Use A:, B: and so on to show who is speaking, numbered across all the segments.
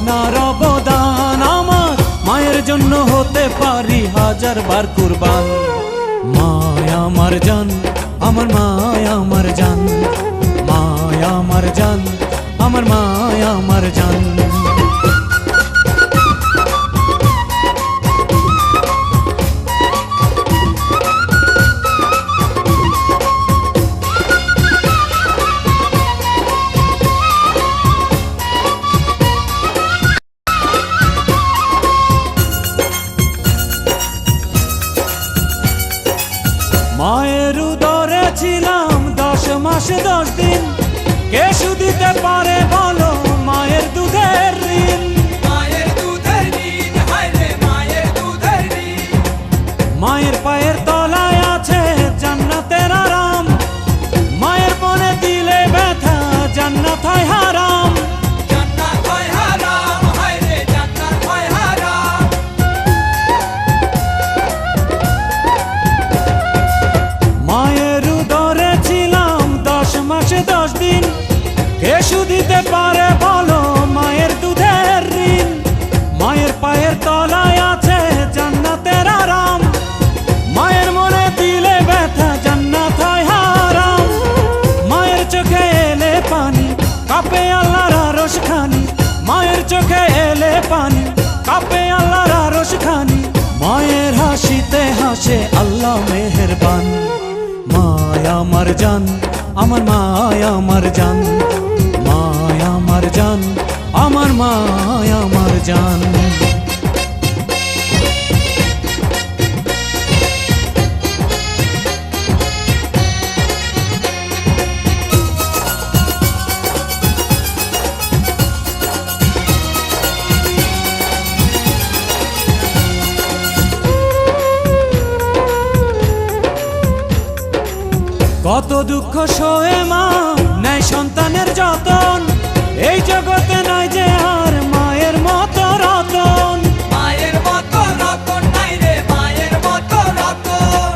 A: আপনার অবদান। আমার মায়ের জন্য হতে পারি হাজার বার কুরবান। মায়া আমার জান, আমার মায়া আমার জান, মায়া আমার জান, আমার মায়া আমার জান। মায়ের উদরে ছিলাম 10 মাস 10 দিন, কে শুধিতে পারে বলো মায়ের দুধের ঋণ।
B: মায়ের দুধের ঋণ, হায় রে মায়ের দুধের ঋণ।
A: মায়ের পায়ের তলায় আছে জান্নাতের আরাম, মায়ের মনে দিলে ব্যথা জান্নাত হয় হারাম।
B: জান্নাত হয় হারাম, হায় রে জান্নাত হয় হারাম।
A: মায়ের উদরে ছিলাম 10 মাস 10 দিন, কে শুধিতে পারে বলো মায়ের দুধের ঋণ। মায়ের পায়ের তলায় আছে জান্নাতের আরাম, মায়ের মনে দিলে ব্যথা জান্নাত হয় হারাম। মায়ের চোখে এলে পানি কাঁপে আল্লাহর আরশ খানি, মায়ের চোখে এলে পানি কাঁপে আল্লাহর আরশ খানি। মায়ের হাসিতে হাসে আল্লাহ মেহেরবান। মায়া আমার জান, আমার মায়া আমার জান, মায়া আমার জান, আমার মায়া আমার জান। কত দুঃখ সয়ে মা নেয় সন্তানের যতন, এই জগতে নাই যে আর মায়ের মতো রতন।
B: মায়ের মতো রতন নাই রে মায়ের মতো রতন।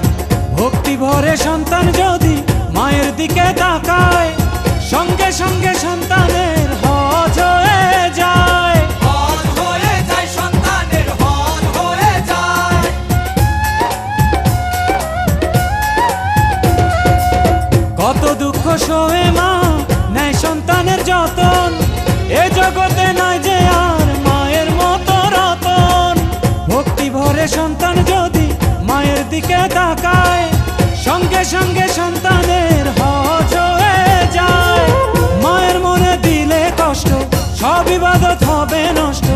A: ভক্তি ভরে সন্তান যদি মায়ের দিকে তাকায়, সঙ্গে সঙ্গে সন্তানের হজ হয়ে যায়।
B: হজ হয়ে যায় সন্তানের, হজ হয়ে যায়।
A: কত দুঃখ সয়ে মা নেয় সন্তানের যতন, এ জগতে নাই যে আর মায়ের মতো রতন। ভক্তি ভরে সন্তান যদি মায়ের দিকে তাকায়, সঙ্গে সঙ্গে সন্তানের হজ হয়ে যায়। মায়ের মনে দিলে কষ্ট সব ইবাদত হবে নষ্ট,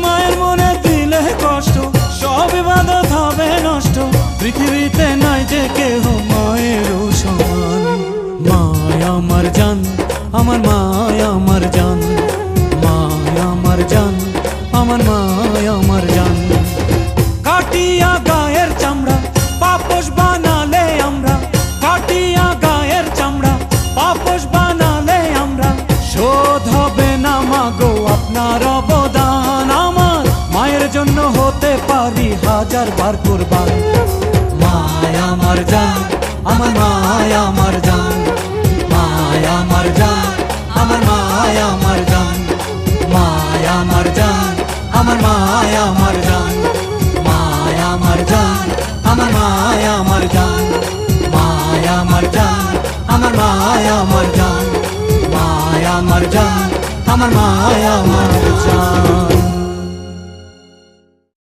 A: মায়ের মনে দিলে কষ্ট সব ইবাদত হবে নষ্ট। পৃথিবীতে নাই যে কেহ মায়ের সমান। মায়া আমার জান, আমার মায়া আমার জান, মায়া আমার জান, আমার মায়া আমার জান। কাটিয়া গায়ের চামড়া পাপোশ বানালে আমরা, কাটিয়া গায়ের চামড়া পাপোশ বানালে আমরা। শোধ হবে না মাগো আপনার অবদান। আমার মায়ের জন্য হতে পারি হাজার বার কুরবান। মায়া আমার জান, আমার মায়া আমার জান, মায়া আমার জান, আমার মায়া আমার জান, মায়া আমার জান, আমার মায়া আমার জান, মায়া আমার জান, আমার মায়া আমার জান, মায়া আমার জান, আমার মায়া আমার জান, মায়া আমার জান, আমার মায়া আমার জান।